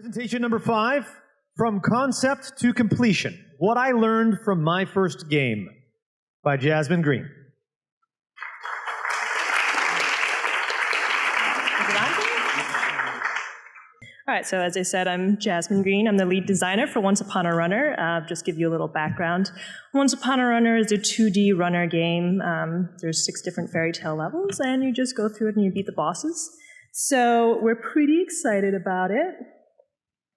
Presentation number 5, From Concept to Completion, What I Learned from My First Game, by Jasmine Green. All right, so as I said, I'm Jasmine Green. I'm the lead designer for Once Upon a Runner. Just give you a little background. Once Upon a Runner is a 2D runner game. There's 6 different fairy tale levels, and you just go through it and you beat the bosses. So we're pretty excited about it.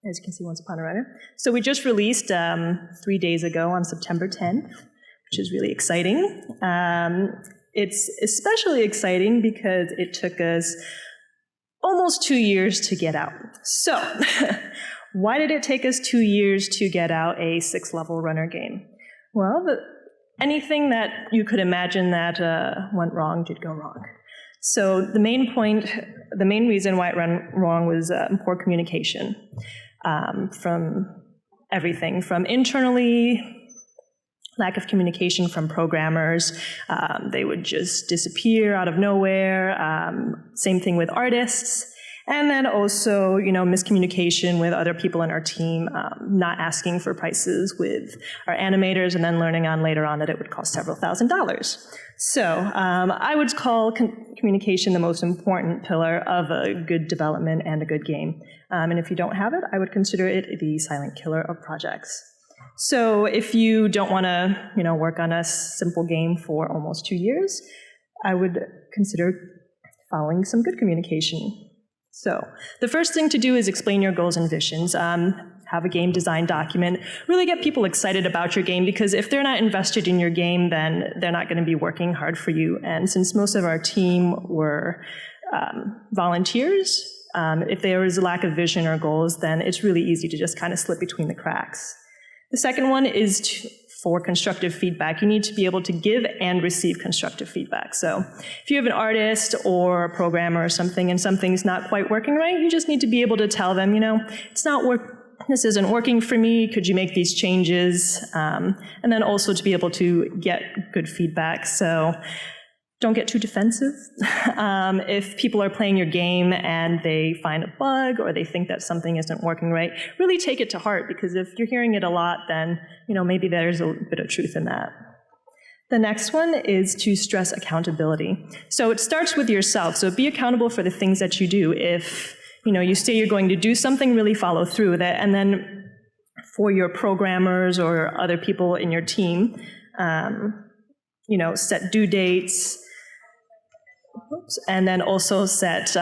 As you can see, Once Upon a Runner. So we just released 3 days ago on September 10th, which is really exciting. It's especially exciting because it took us almost 2 years to get out. So, why did it take us 2 years to get out a 6-level runner game? Well, anything that you could imagine that went wrong did go wrong. So the main reason why it went wrong was poor communication from everything, from internally, lack of communication from programmers. They would just disappear out of nowhere. Same thing with artists. And then also, miscommunication with other people in our team, not asking for prices with our animators and then learning later on that it would cost several $1,000s. So I would call communication the most important pillar of a good development and a good game. And if you don't have it, I would consider it the silent killer of projects. So if you don't want to, work on a simple game for almost 2 years, I would consider following some good communication. So the first thing to do is explain your goals and visions. Have a game design document. Really get people excited about your game, because if they're not invested in your game, then they're not going to be working hard for you. And since most of our team were volunteers, if there is a lack of vision or goals, then it's really easy to just kind of slip between the cracks. The second one is for constructive feedback. You need to be able to give and receive constructive feedback. So if you have an artist or a programmer or something and something's not quite working right, you just need to be able to tell them, this isn't working for me, could you make these changes? And then also to be able to get good feedback. So don't get too defensive. If people are playing your game and they find a bug or they think that something isn't working right, really take it to heart, because if you're hearing it a lot, then maybe there's a bit of truth in that. The next one is to stress accountability. So it starts with yourself. So be accountable for the things that you do. If you say you're going to do something, really follow through with it. And then for your programmers or other people in your team, set due dates. And then also set,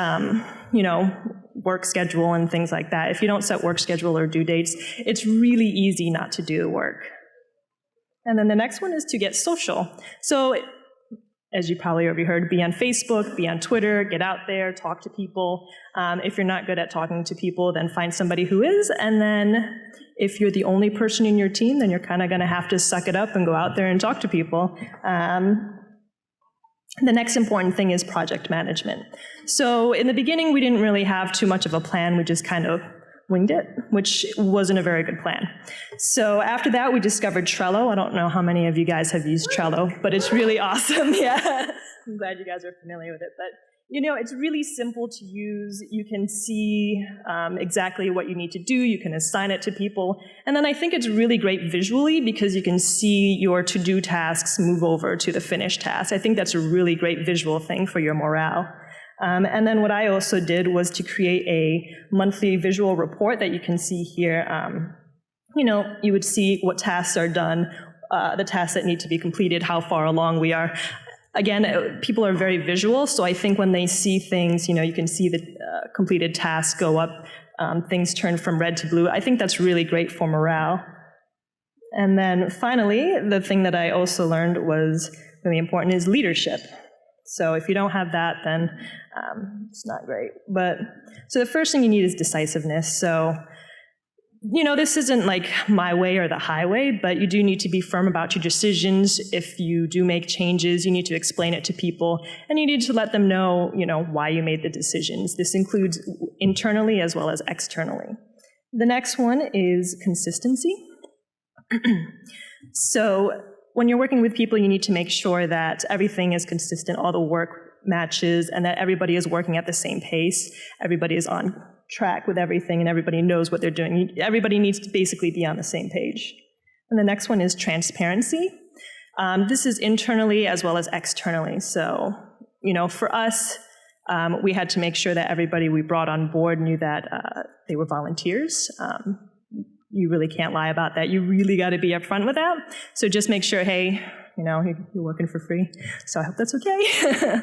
work schedule and things like that. If you don't set work schedule or due dates, it's really easy not to do the work. And then the next one is to get social. So, as you probably already heard, be on Facebook, be on Twitter, get out there, talk to people. If you're not good at talking to people, then find somebody who is. And then if you're the only person in your team, then you're kind of going to have to suck it up and go out there and talk to people. The next important thing is project management. So in the beginning, we didn't really have too much of a plan. We just kind of winged it, which wasn't a very good plan. So after that, we discovered Trello. I don't know how many of you guys have used Trello, but it's really awesome. Yeah, I'm glad you guys are familiar with it. But it's really simple to use. You can see exactly what you need to do. You can assign it to people. And then I think it's really great visually, because you can see your to-do tasks move over to the finished task. I think that's a really great visual thing for your morale. And then what I also did was to create a monthly visual report that you can see here. You would see what tasks are done, the tasks that need to be completed, how far along we are. Again, people are very visual, so I think when they see things, you can see the completed tasks go up, things turn from red to blue. I think that's really great for morale. And then finally, the thing that I also learned was really important is leadership. So if you don't have that, then it's not great. So the first thing you need is decisiveness. So this isn't like my way or the highway, but you do need to be firm about your decisions. If you do make changes, you need to explain it to people, and you need to let them know, why you made the decisions. This includes internally as well as externally. The next one is consistency. So when you're working with people, you need to make sure that everything is consistent, all the work matches, and that everybody is working at the same pace. Everybody is on track with everything and everybody knows what they're doing. Everybody needs to basically be on the same page. And the next one is transparency. This is internally as well as externally. So, for us, we had to make sure that everybody we brought on board knew that they were volunteers. You really can't lie about that. You really got to be upfront with that. So just make sure, hey, you're working for free, so I hope that's okay.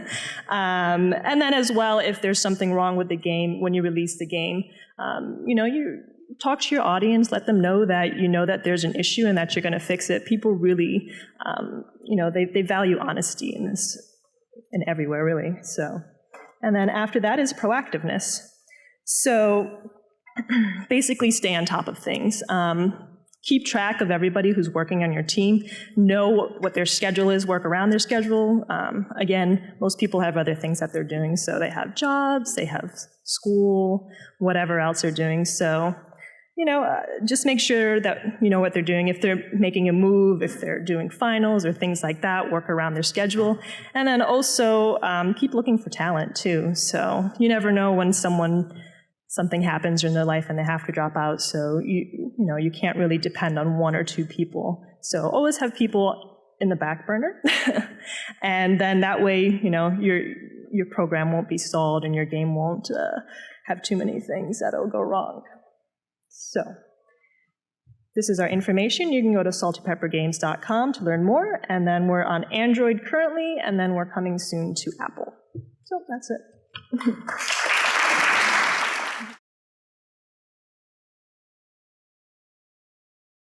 And then as well, if there's something wrong with the game, when you release the game, you talk to your audience, let them know that there's an issue and that you're going to fix it. People really, they value honesty in this, and everywhere really. So, and then after that is proactiveness. So basically stay on top of things. Keep track of everybody who's working on your team. Know what their schedule is, work around their schedule. Again, most people have other things that they're doing. So they have jobs, they have school, whatever else they're doing. So, just make sure that you know what they're doing. If they're making a move, if they're doing finals or things like that, work around their schedule. And then also keep looking for talent too. So you never know when something happens in their life and they have to drop out. So you can't really depend on one or two people. So always have people in the back burner. And then that way, your program won't be stalled and your game won't have too many things that'll go wrong. So this is our information. You can go to saltypeppergames.com to learn more. And then we're on Android currently, and then we're coming soon to Apple. So that's it.